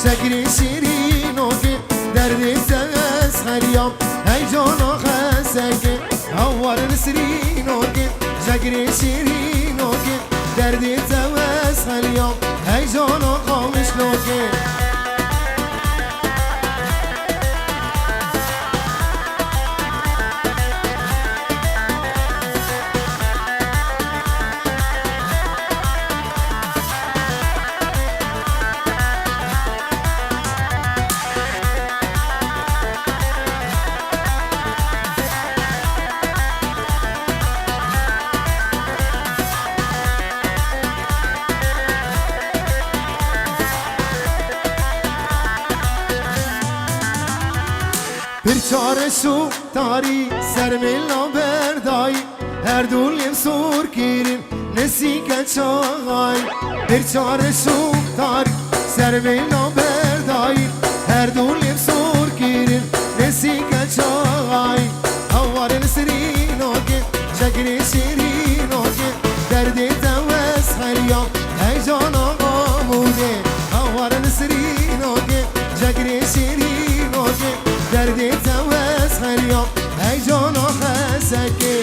شکری شیرین و که دردی تغس خریام هیجانا خسته که هوار نسرین و که شکری شیرین و که دردی تغس خریام هیجانا خامش لو که چارشو تاری سر ملا بردای هر دولیم سور کیرین نسی کچای بر چارشو تاری سر ملا بردای هر دولیم سور کیرین نسی کچای هوار نسرین و که شکری شیرین و که دردی دوست خریام هیجان آقا موده هوار نسرین و که شکری شیرین و که دردی توس خریام هیجان آخسکه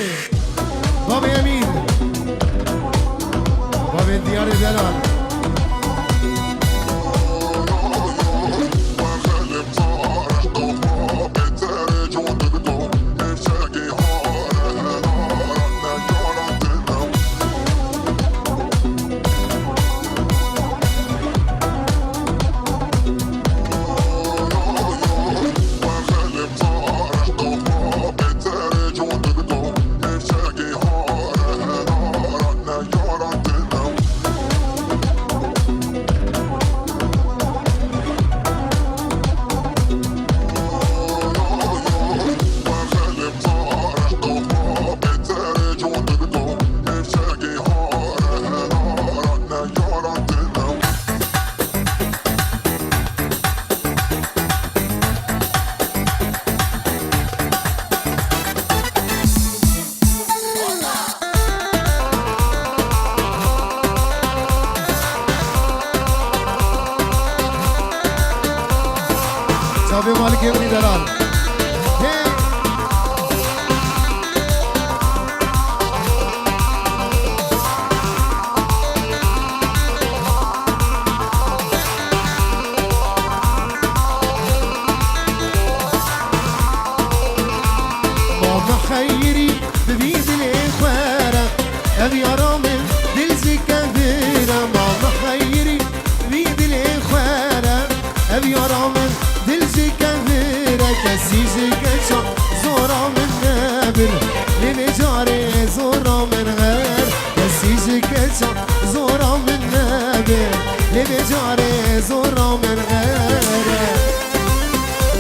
باب یمین باب دیار دلال به مالک ابنی دلال ماما خیری ببید الإخوارة أبي أرامل دل زكاثيرة ماما خيري ببید الإخوارة أبي أرامل دل زكاثيرة كسيز كشا زورا من نابل لنجاري زورا من غير كسيز كشا زورا من نابل لنجاري زورا من غير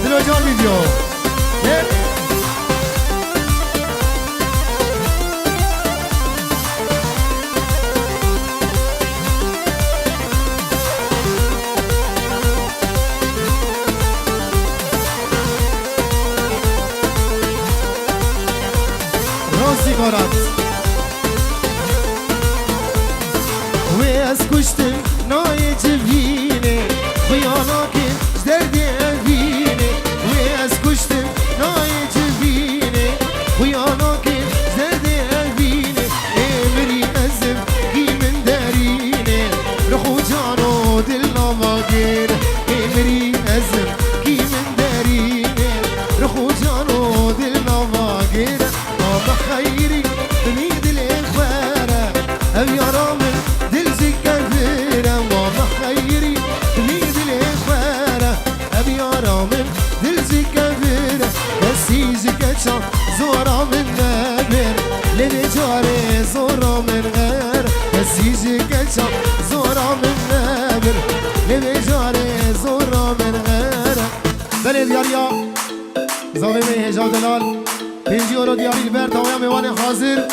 دلوجه الفيديو سيجارات وياس كشتم ناي جبيني خيانك دردي أبيني وياس كشتم ناي جبيني خيانك دردي أبيني امري أزم كي من داريني رخو جانو دلنا ماغير امري أزم كي من داريني رخو جانو دلنا ماغير خيري بميد الإخوارة أبي أرامل دل زكاثيرة ماما خيري بميد الإخوارة أبي أرامل دل زكاثيرة بسي زكاة زورا من نابر لنجاري زورا من غير بسي زكاة زورا من نابر لنجاري زورا من غير بلد ياريا زاوية هجا دلال بنجي اولو دياري البرد ويا ميوان حاضر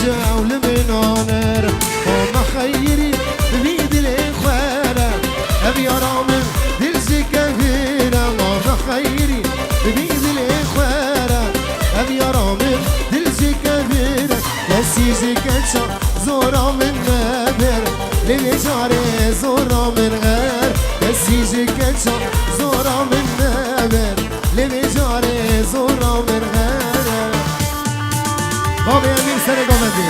جاول من آنر ما خيري بيد الإخوانة أبي رامن دل زكاهيرة ما خيري بيد الإخوانة أبي رامن دل زكاهيرة يسي زكاة زورا من نابر لبجاري زورا من غير يسي زكاة زورا من نابر لبجاري زورا من غير بابا امیر سر گامندی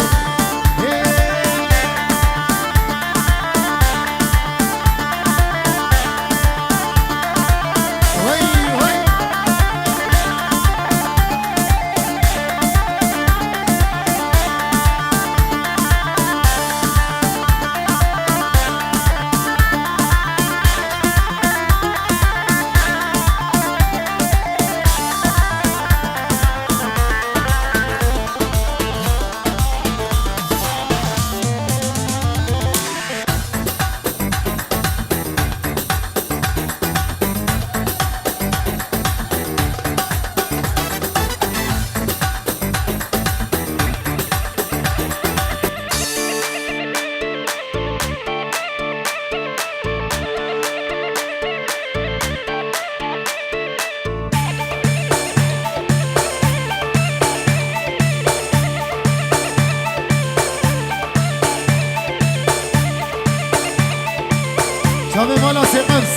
شامي مالا سيقنس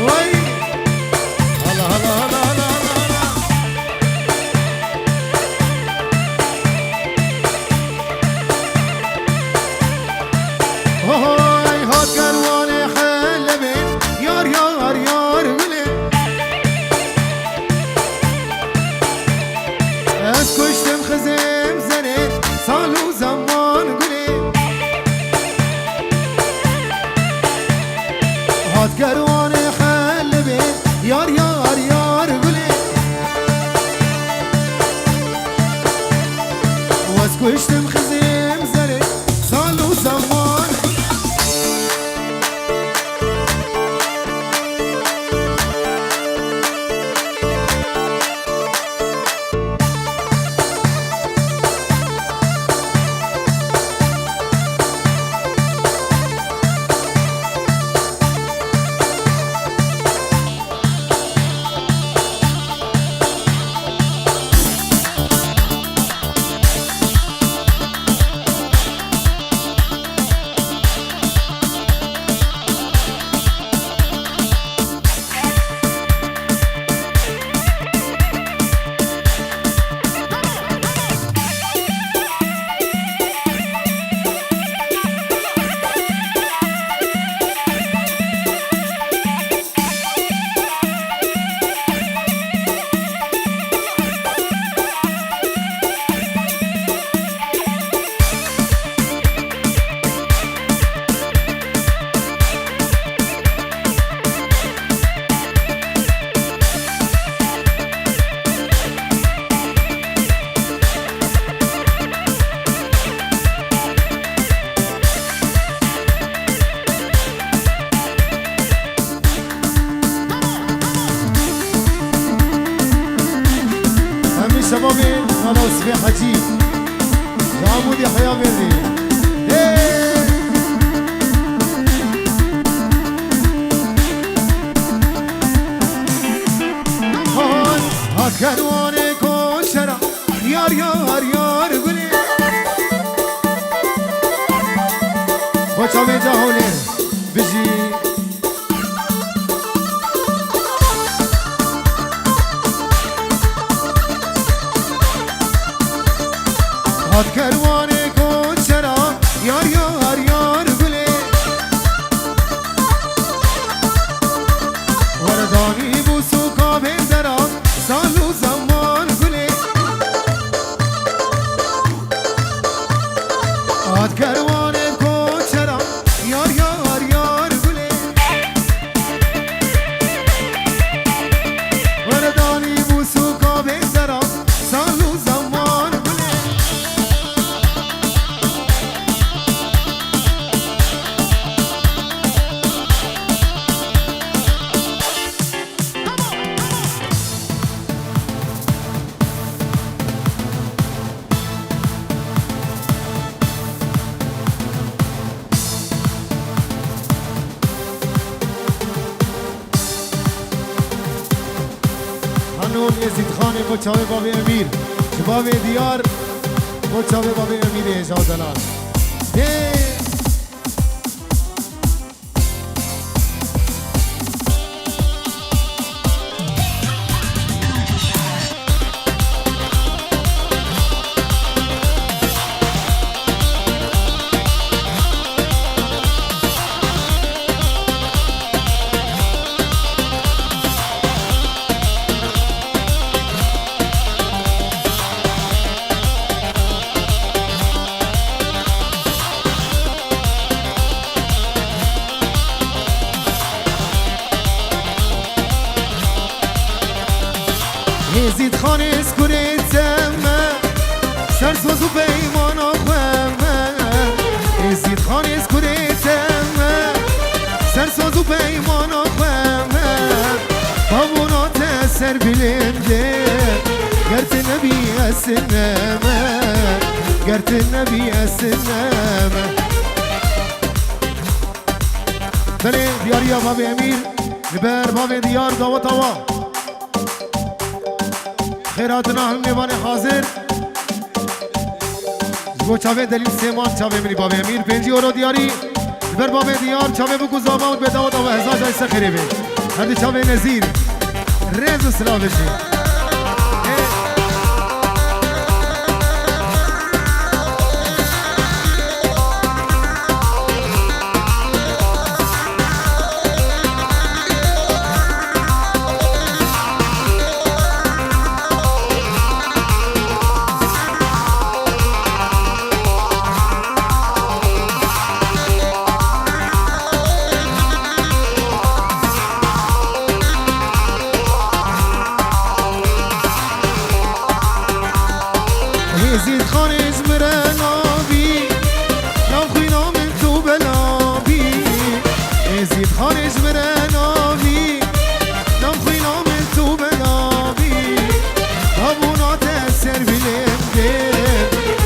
وي هلا هلا هلا هلا هلا هاي هات كرواني حلبين يار يار يار بلين اسكشتم خزم زنين صالو زمان قلين هات كرواني حلبين يار يار يار قلين واسكشتم خزم زنين صالو زمان شبابي انا وسبي حجي داوود يحيى بيري هكرواني كوشرا يار يار يار قولي وشامي جاهولي بجي هات كرواني كون شرا يار يار يار قولي ورداني بوسوكا بندرا سالو زمان قولي هات كرواني كون شرا يار يار يار قولي ورداني بوسوكا بندرا سالو زمان با چاوه بابی امیر بابی دیار با چاوه بابی امیر اجازلان زید خانه اسکوره تمه سرسوز و بیمان آخوامه زید خانه اسکوره تمه سرسوز و بیمان آخوامه بابونات سر بلنده گرت نبی اسنمه گرت نبی اسنمه بله دیاریا باب امیر لبر باب دیار داوت آوا خیراتنا هم میوان حاضر گو چاوه دلیل سیمان چاوه منی باب امیر 5 یورو دیاری بر باب دیار چاوه بکو زاماوت به داوت آوا هزار جایسته خریبه هردی چاوه نزیر ریز و سلام بشی زید خانش مرنابی نام خوی نام تو بلابی زید خانش مرنابی نام خوی نام تو بلابی بابونات سر بلنده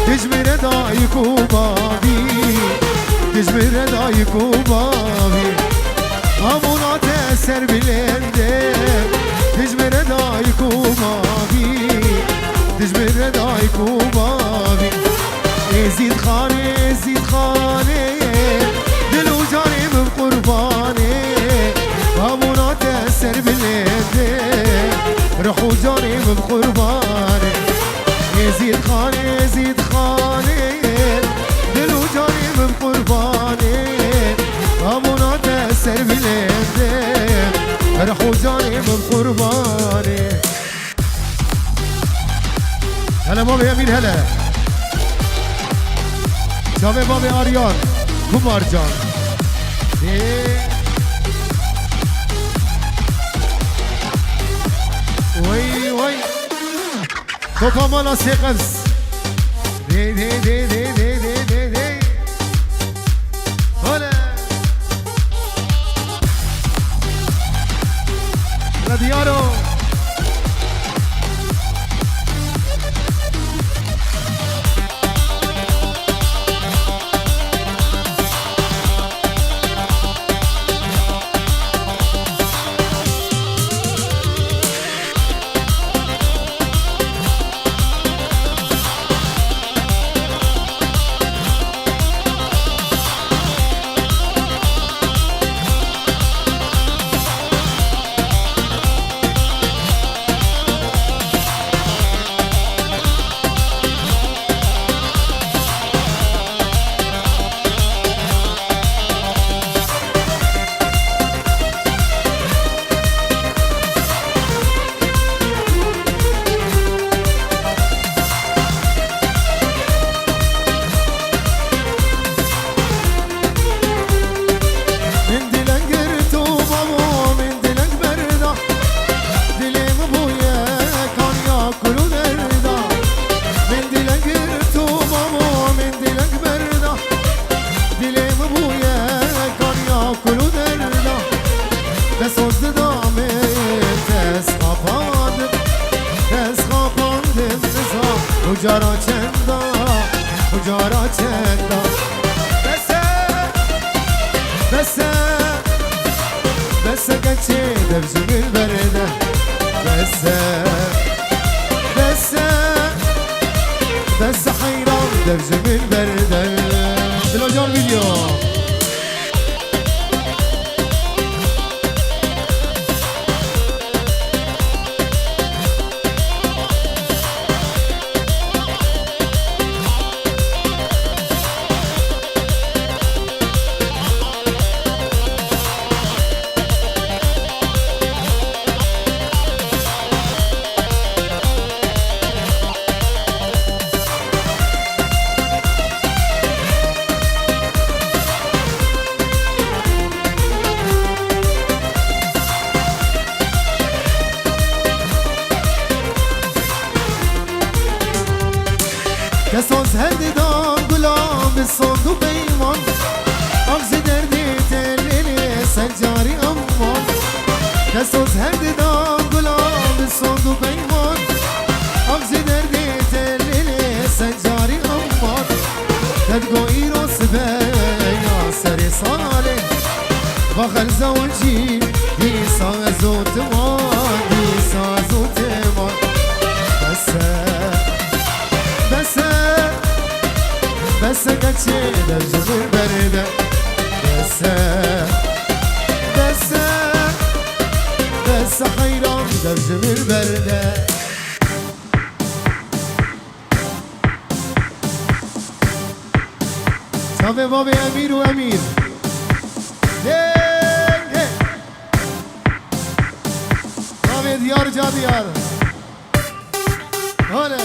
دجمر دای کوبابی دجمر دای کوبابی بابونات سر بلنده دجمر دای کوبابی دجمر دای کوبابی زید خانه دل و جانم قربانه بابونات سر بلنده روح و جانم قربانه زید خانه دل و جانم قربانه بابونات سر بلنده روح و جانم قربانه هلا بابی امیر هلا شابه بابی آریان کمار جان وی وی توپا مالا سیقز دی دی دی دی دی دی دی دی هلا ردیارو جارا چندا جارا چندا بس کچه دبزون البرده بس بس بس حيران درج من برده بلاجان فيديو کساز هندی دان گلاب سند و پیمان آغز دردی تللی سنجاری امان کساز هندی دان گلاب سند و پیمان آغز دردی تللی سنجاری امان تدگوی رو سبه یا سر ساله و خلزه و جی دی سازو تمان دی سازو تمان بس قدشي درج بالبردة بس حيران درج بالبردة صافي بابي أمير وأمير صافي ديار جا ديار هلا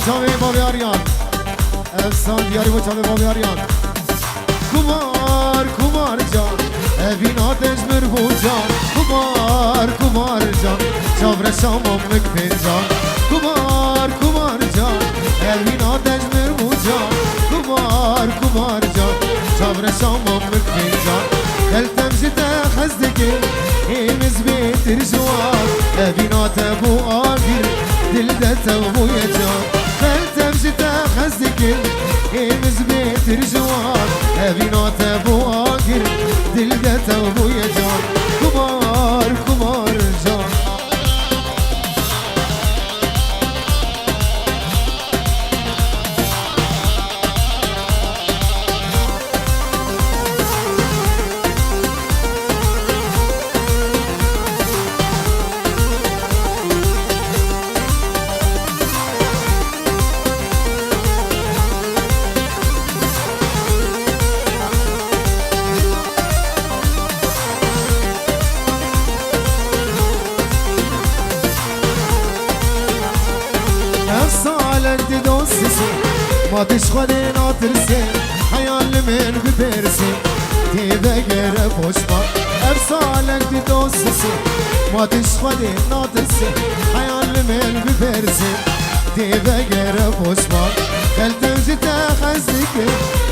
چاوی بابی آریان افسان دیاری با چاوی بابی آریان کمار جان اوین آتش مربو جان کمار جان چاور شامم مکپین جان کمار جان اوین آتش مربو جان کمار جان چاور شامم مکپین جان دلتم جدا خزدکی ایمز بیتر جوان اوین آتبو آگیر دل دتبو یجان خلتم جدا خزدكن إمز بيت رجوان أبينات أبو آقر دلقت أبو يجان كبار جان ما تشخدي ناطرسي حيال من ببرسي تبقر بوشما افصالك تدوسسي ما تشخدي ناطرسي حيال من ببرسي تبقر بوشما خلتم جتا خزك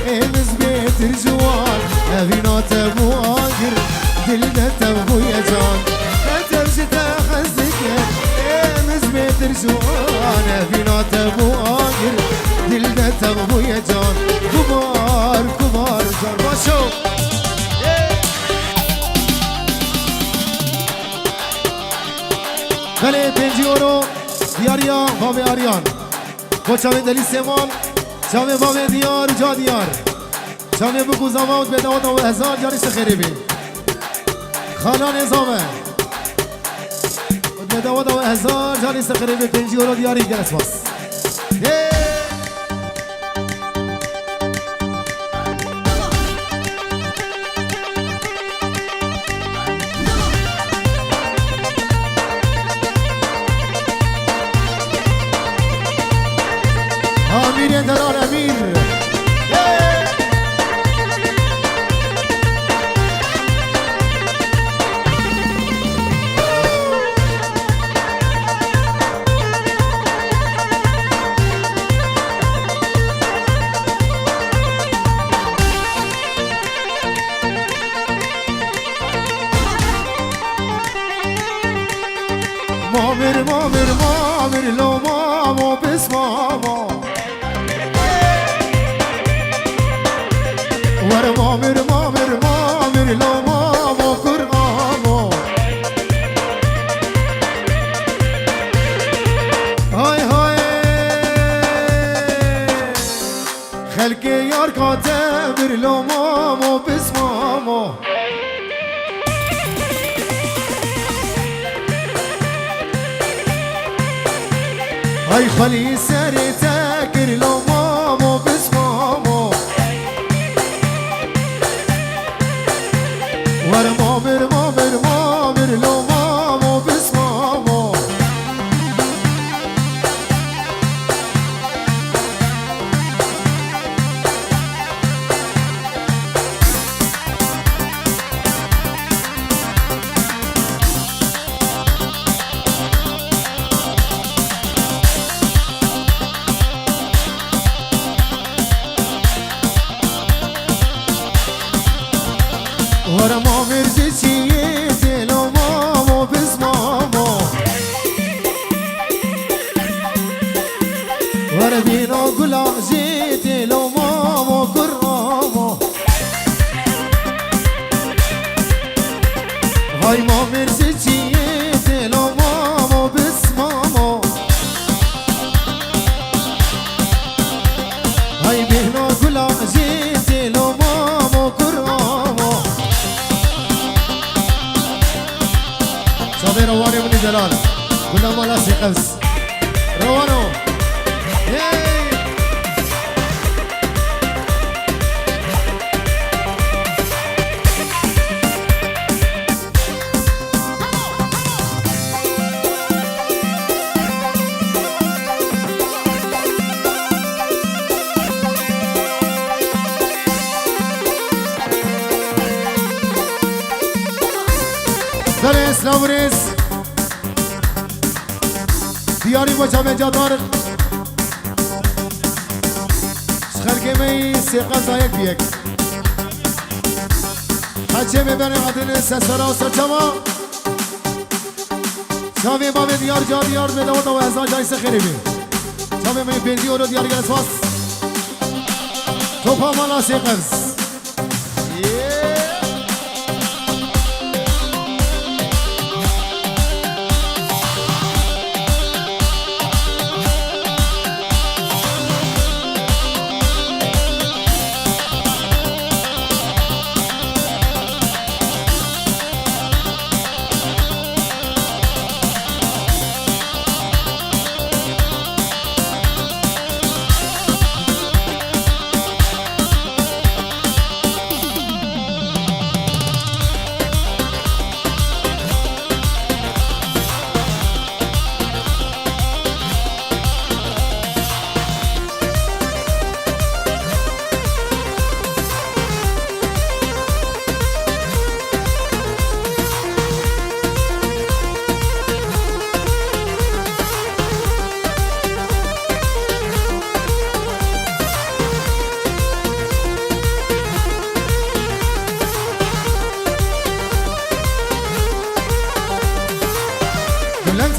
امز بيت الجوان ابينات ابو آقر دلدت ابو يجان خلتم جتا خزك امز بيت الجوان ابينات ابو آقر دلدت ابو يجان كبار جان باشو بله 5 یورو دیاریا بابی آریان با چاوه دلی سیمان چاوه بابی دیار جا دیار چاوه بگو زمان به داد و هزار جاریش خیری بی خالا نظامه به داد و هزار جاریش خیری بی 5 یورو دیاری گرس باس امیر دلال امیر مامر مامر مامر لو مامو بس مامو ور مامر مامر مامر لو مامو قرآمو هاي هاي خلق یار کاتبر لو مامو بس مامو هاي خلي سري تاكر لو مامو بس مامو ور مامر مامر مامر لو مامو بس مامو ور مامر زيتي لو مامو بس مامو ور بينو قلا زيتي لو مامو قرامو هاي مامر زيتي لو مامو بس مامو هاي بينو قلا زيتي لو مامو قرامو صابر رواني من جلال كلها مالا سيقفز روانو درس نورس دیاری با جامعه جادار خلقه می سیقه زایک بیک حچه ببرن عدن سسرا و سرچما شاوی باب دیار جا دیار بده و ازا جای سخیری بی شاوی می پیندی و رو دیار گرس واس توپا مالا سیقه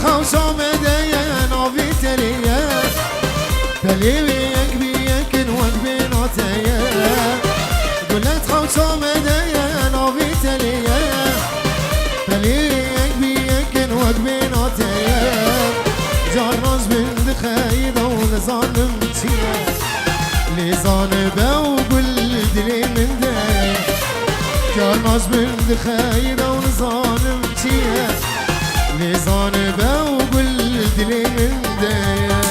خوشم دیه ناوی تریه بلیویک بیک نوک بیناتیه گلت خوشم دیه ناوی تریه بلیویک بیک نوک بیناتیه جارناز بند خیل و لزانم چیه لزان باو گل دلی من ده جارناز بند خیل و لزانم چیه لزان باو قل دلي من دايا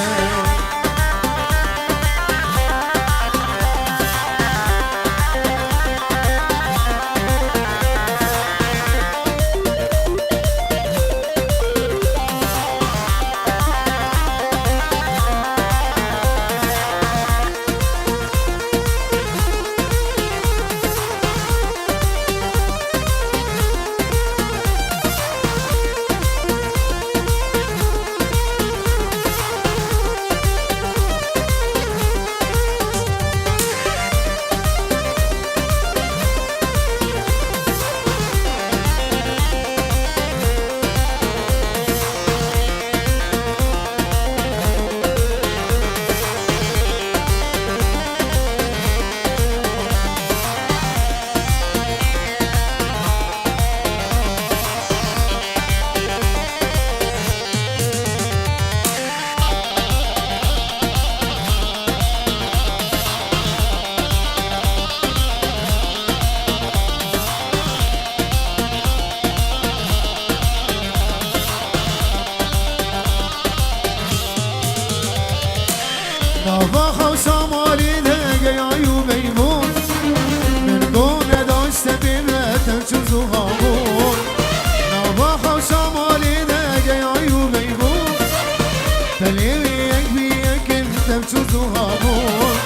چوزو هامون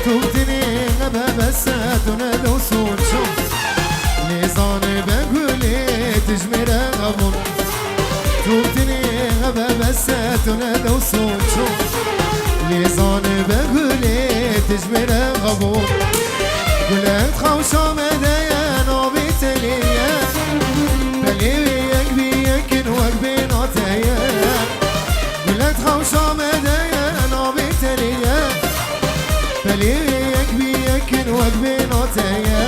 تو بتنی غبه بساتونه دوسون شو لیزانه بگولی تجمره غمون تو بتنی غبه بساتونه دوسون شو لیزانه بگولی تجمره غمون گلت خوش آمده نابی تلیه بلی یک بی یکن وک بیناتیه گلت خوش آمده نابی تلیه بلی یک بی یکن وک بیناتیه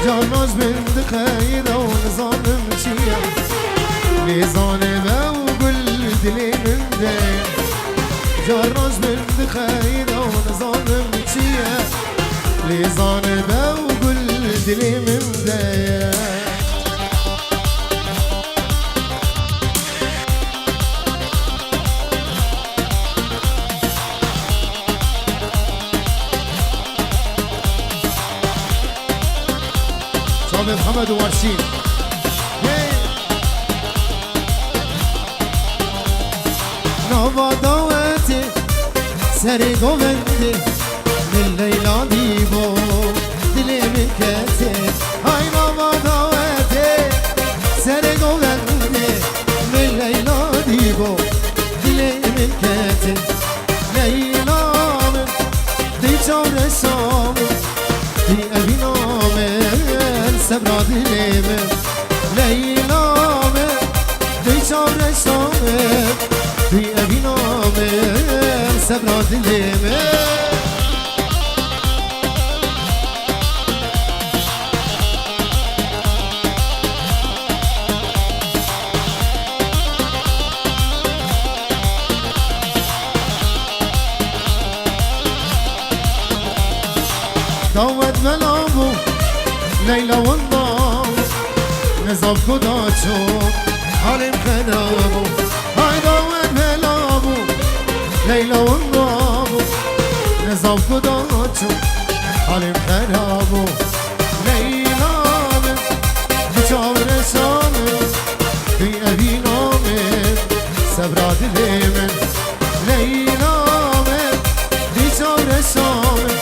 جاناش بند خیده و نظانم چیه لیزانه به و گل دلی من ده جاناش بند خیده و نظانم چیه لیزانه به و گل دلی من ده شعب محمد وارشين نوبا دواتي سري قومندي من ليلى ديبو دلي من كاتي هاي نوبا دواتي سري قومندي من ليلى ديبو دلي من كاتي ليلى من دي شور الشام دي أبي نامن سبرا دلي من ليلى من دي شور الشام دي أبي نامن سبرا دلي من داود ملابو ليلى والنام نزاب كداتشو حالم خنابو هاي داود ملابو ليلى والنام نزاب كداتشو حالم خنابو ليلى من بشاور شامل في أبي نامن سبرا دلي من ليلى من بشاور شامل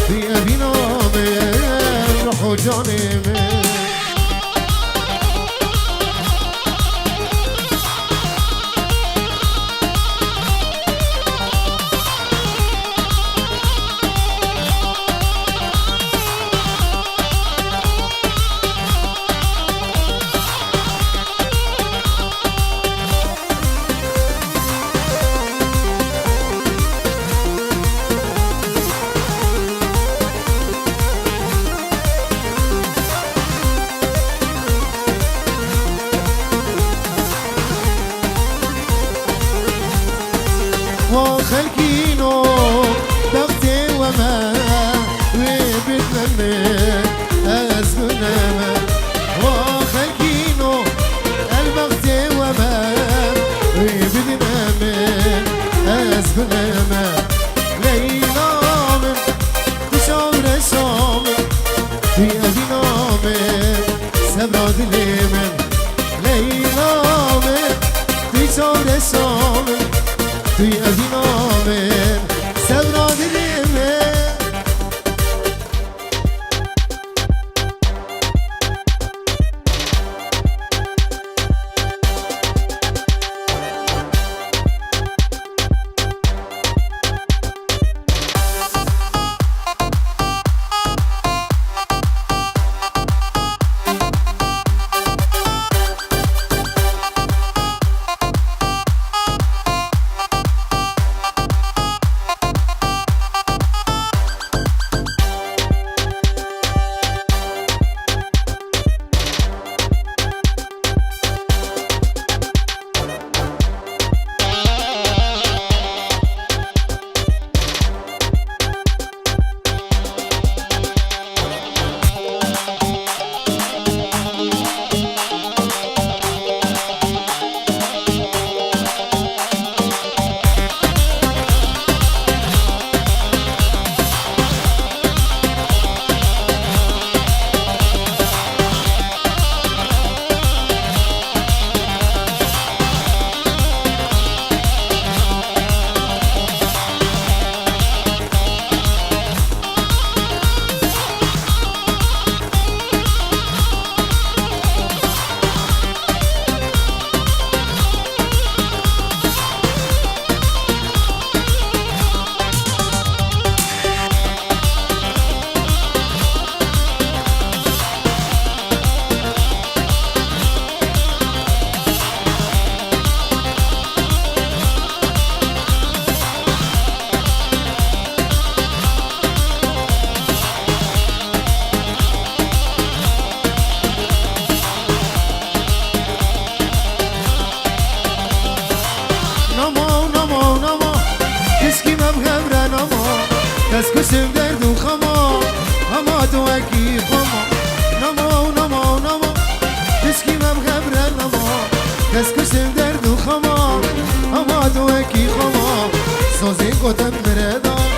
في أبي نامن روح جاني من وخلقينو بغتي وما وبتمنى أزمنا وخلقينو البغتي وما وبتمنى أزمنا ليلى من تشاور الشام في أبي نامن سبرا دلي من ليلى من تشاور الشام في أبي نامن سبرا دلي من دست کشتم درد و خما اما دوکی خما سازه گوتم بردان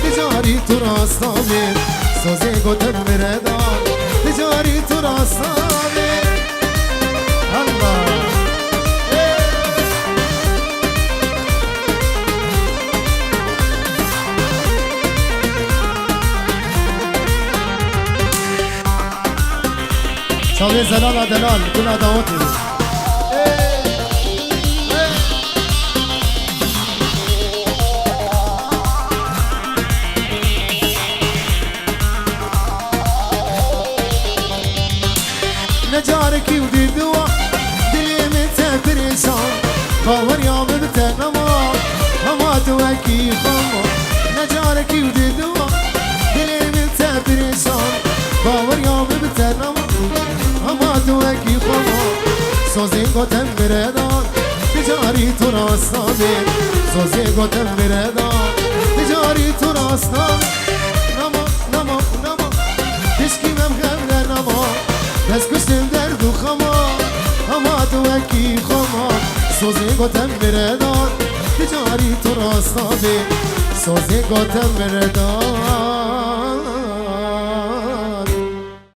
تجاری تو راستا بیر سازه گوتم بردان تجاری تو راستا بیر الله شاوی زلال دلال کل اداواتی نجارکی و دیدوا دلی من تپریشان باور یام بتنما اما توکی خما نجارکی و دیدوا دلی من تپریشان باور یام بتنما اما توکی خما سازی گوتم بردان تجاری تو راستا بیر سازی گوتم بردان تجاری تو راستا نما نما نما تشکی من غمره نما دست کشتم درد و خما اما توکی خما سازی گوتم بردان تجاری تو راستا بیر سازی گوتم بردان